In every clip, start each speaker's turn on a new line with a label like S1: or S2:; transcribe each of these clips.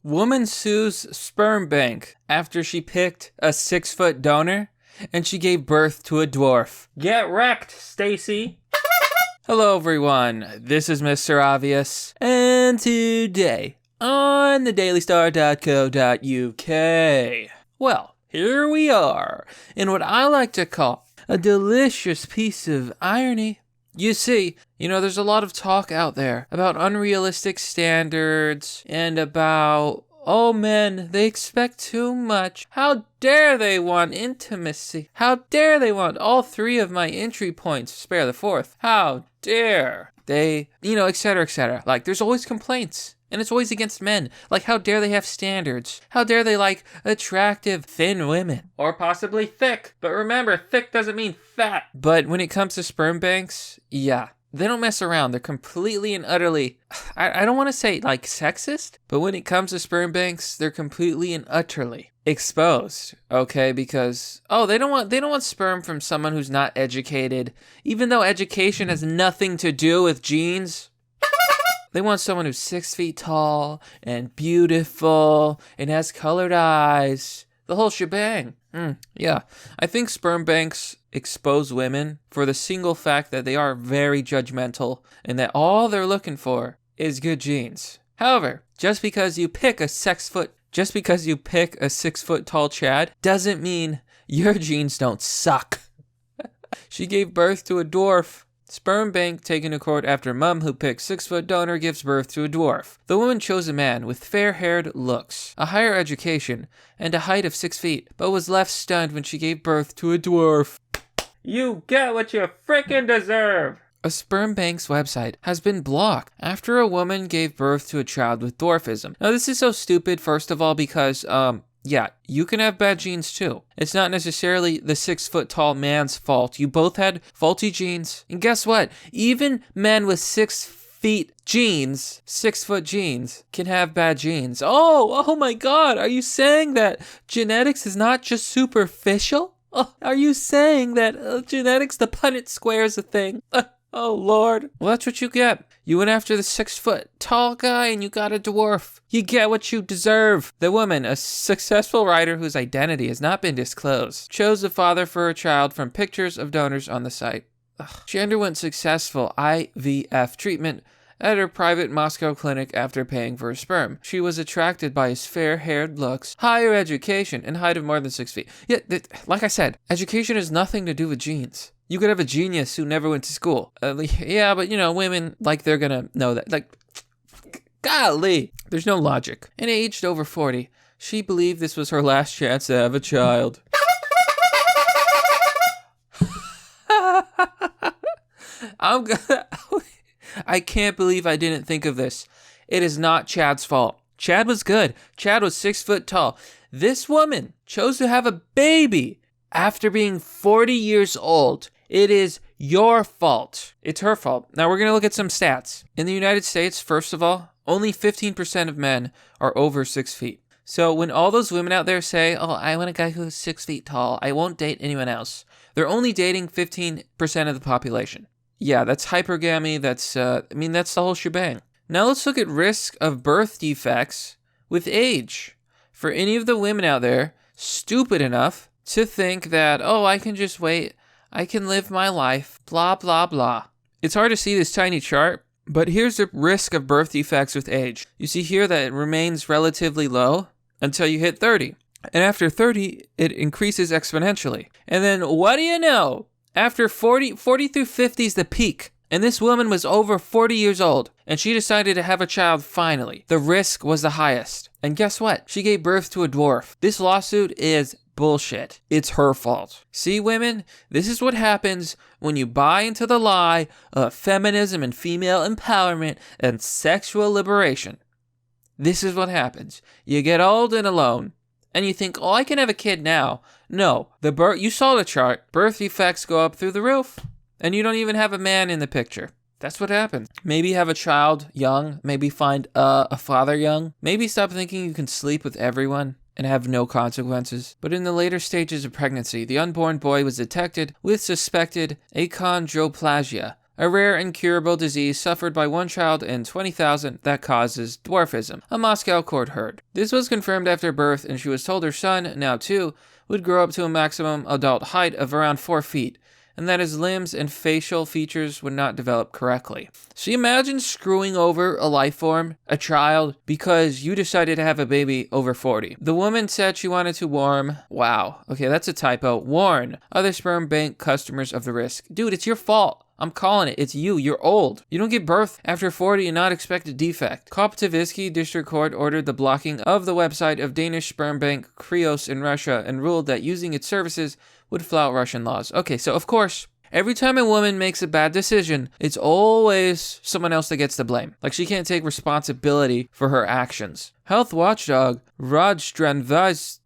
S1: Woman sues sperm bank after she picked a 6-foot donor and she gave birth to a dwarf. Get wrecked, Stacy. Hello everyone, this is Mr. Obvious, and today on thedailystar.co.uk, well, here we are in what I like to call a delicious piece of irony. You see, there's a lot of talk out there about unrealistic standards and about, oh men, they expect too much. How dare they want intimacy? How dare they want all three of my entry points, spare the fourth? How dare they, etc., etc. Like, there's always complaints. And it's always against men. Like, how dare they have standards? How dare they like attractive, thin women? Or possibly thick. But remember, thick doesn't mean fat. But when it comes to sperm banks, yeah, they don't mess around. They're completely and utterly, I don't want to say like sexist, but when it comes to sperm banks, they're completely and utterly exposed, okay? Because, they don't want sperm from someone who's not educated, even though education has nothing to do with genes. They want someone who's 6 feet tall and beautiful and has colored eyes. The whole shebang. Yeah. I think sperm banks expose women for the single fact that they are very judgmental and that all they're looking for is good genes. However, just because you pick a 6 foot tall Chad doesn't mean your genes don't suck. She gave birth to a dwarf. Sperm bank taken to court after mom who picked 6-foot donor gives birth to a dwarf. The woman chose a man with fair-haired looks, a higher education, and a height of 6 feet, but was left stunned when she gave birth to a dwarf. You get what you frickin' deserve! A sperm bank's website has been blocked after a woman gave birth to a child with dwarfism. Now this is so stupid, first of all, because, yeah, you can have bad genes too. It's not necessarily the 6-foot tall man's fault. You both had faulty genes. And guess what? Even men with 6-foot genes can have bad genes. Oh my God. Are you saying that genetics is not just superficial? Are you saying that genetics, the Punnett square is a thing? Oh, Lord. Well, that's what you get. You went after the 6-foot tall guy and you got a dwarf. You get what you deserve. The woman, a successful writer whose identity has not been disclosed, chose the father for her child from pictures of donors on the site. She underwent successful IVF treatment at her private Moscow clinic after paying for her sperm. She was attracted by his fair-haired looks, higher education, and height of more than 6 feet. Yeah, like I said, education has nothing to do with genes. You could have a genius who never went to school. Yeah, but women, they're gonna know that. Golly, there's no logic. And aged over 40, she believed this was her last chance to have a child. I can't believe I didn't think of this. It is not Chad's fault. Chad was good. Chad was 6 foot tall. This woman chose to have a baby after being 40 years old. It is your fault. It's her fault. Now we're going to look at some stats. In the United States, first of all, only 15% of men are over 6 feet. So when all those women out there say, I want a guy who's 6 feet tall, I won't date anyone else, they're only dating 15% of the population. Yeah, that's hypergamy. That's the whole shebang. Now let's look at risk of birth defects with age. For any of the women out there stupid enough to think that, I can just wait, I can live my life, blah, blah, blah. It's hard to see this tiny chart, but here's the risk of birth defects with age. You see here that it remains relatively low until you hit 30. And after 30, it increases exponentially. And then what do you know? After 40 through 50 is the peak. And this woman was over 40 years old, and she decided to have a child finally. The risk was the highest. And guess what? She gave birth to a dwarf. This lawsuit is bullshit. It's her fault. See, women, this is what happens when you buy into the lie of feminism and female empowerment and sexual liberation. This is what happens. You get old and alone, and you think, I can have a kid now. No, you saw the chart. Birth defects go up through the roof, and you don't even have a man in the picture. That's what happens. Maybe have a child young. Maybe find a father young. Maybe stop thinking you can sleep with everyone and have no consequences. But in the later stages of pregnancy, the unborn boy was detected with suspected achondroplasia, a rare incurable disease suffered by one child in 20,000 that causes dwarfism, a Moscow court heard. This was confirmed after birth, and she was told her son, now 2, would grow up to a maximum adult height of around 4 feet, and that his limbs and facial features would not develop correctly. So you imagine screwing over a life form, a child, because you decided to have a baby over 40. The woman said she wanted to warn that's a typo, warn other sperm bank customers of the risk. Dude, it's your fault. I'm calling it. It's you. You're old. You don't give birth after 40 and not expect a defect. Koptivsky District Court ordered the blocking of the website of Danish sperm bank Krios in Russia and ruled that using its services would flout Russian laws. Okay, so of course, every time a woman makes a bad decision, it's always someone else that gets the blame. Like, she can't take responsibility for her actions. Health watchdog Rajstranvaz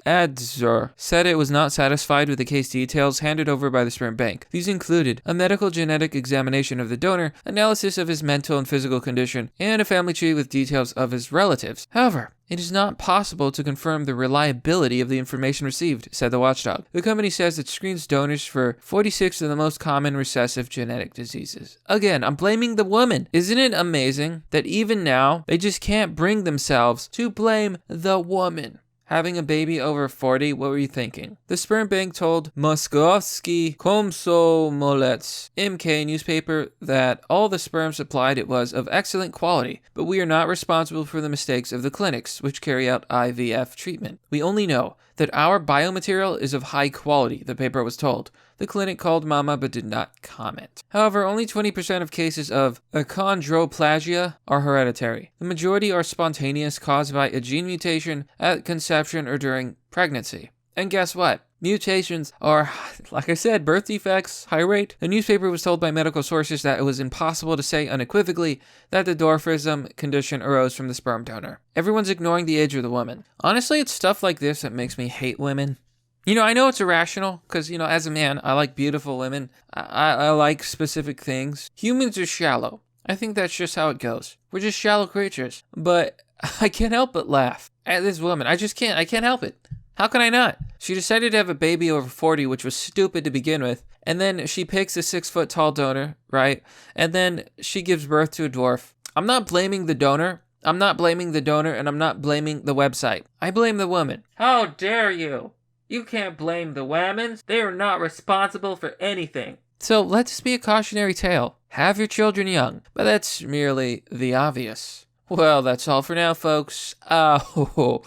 S1: Edzor said it was not satisfied with the case details handed over by the sperm bank. These included a medical genetic examination of the donor, analysis of his mental and physical condition, and a family tree with details of his relatives. However, it is not possible to confirm the reliability of the information received, said the watchdog. The company says it screens donors for 46 of the most common recessive genetic diseases. Again, I'm blaming the woman. Isn't it amazing that even now, they just can't bring themselves to blame the woman? Having a baby over 40, what were you thinking? The sperm bank told Moskovsky Komsomolets MK newspaper that all the sperm supplied it was of excellent quality, but we are not responsible for the mistakes of the clinics which carry out IVF treatment. We only know that our biomaterial is of high quality, the paper was told. The clinic called mama but did not comment. However, only 20% of cases of achondroplasia are hereditary. The majority are spontaneous, caused by a gene mutation at conception or during pregnancy. And guess what? Mutations are, like I said, birth defects, high rate. The newspaper was told by medical sources that it was impossible to say unequivocally that the dwarfism condition arose from the sperm donor. Everyone's ignoring the age of the woman. Honestly, it's stuff like this that makes me hate women. You know, I know it's irrational because, as a man, I like beautiful women. I like specific things. Humans are shallow. I think that's just how it goes. We're just shallow creatures. But I can't help but laugh at this woman. I can't help it. How can I not? She decided to have a baby over 40, which was stupid to begin with. And then she picks a 6-foot-tall donor, right? And then she gives birth to a dwarf. I'm not blaming the donor. And I'm not blaming the website. I blame the woman. How dare you? You can't blame the women. They are not responsible for anything. So let this be a cautionary tale. Have your children young. But that's merely the obvious. Well, that's all for now, folks. What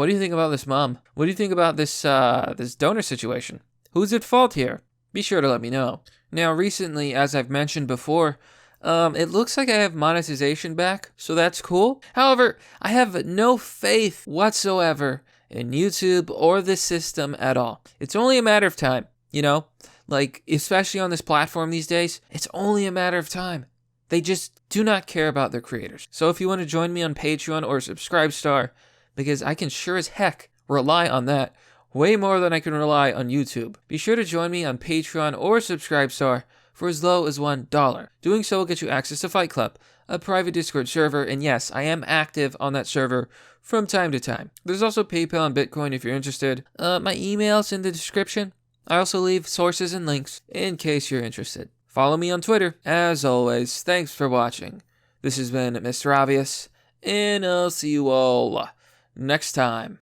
S1: do you think about this mom? What do you think about this donor situation? Who's at fault here? Be sure to let me know. Now, recently, as I've mentioned before, it looks like I have monetization back, so that's cool. However, I have no faith whatsoever in YouTube or the system at all. It's only a matter of time, like, especially on this platform these days, it's only a matter of time. They just do not care about their creators. So if you want to join me on Patreon or Subscribestar, because I can sure as heck rely on that way more than I can rely on YouTube, be sure to join me on Patreon or Subscribestar for as low as $1. Doing so will get you access to Fight Club, a private Discord server, and yes, I am active on that server from time to time. There's also PayPal and Bitcoin if you're interested. My email's in the description. I also leave sources and links in case you're interested. Follow me on Twitter. As always, thanks for watching. This has been Mr. Obvious, and I'll see you all next time.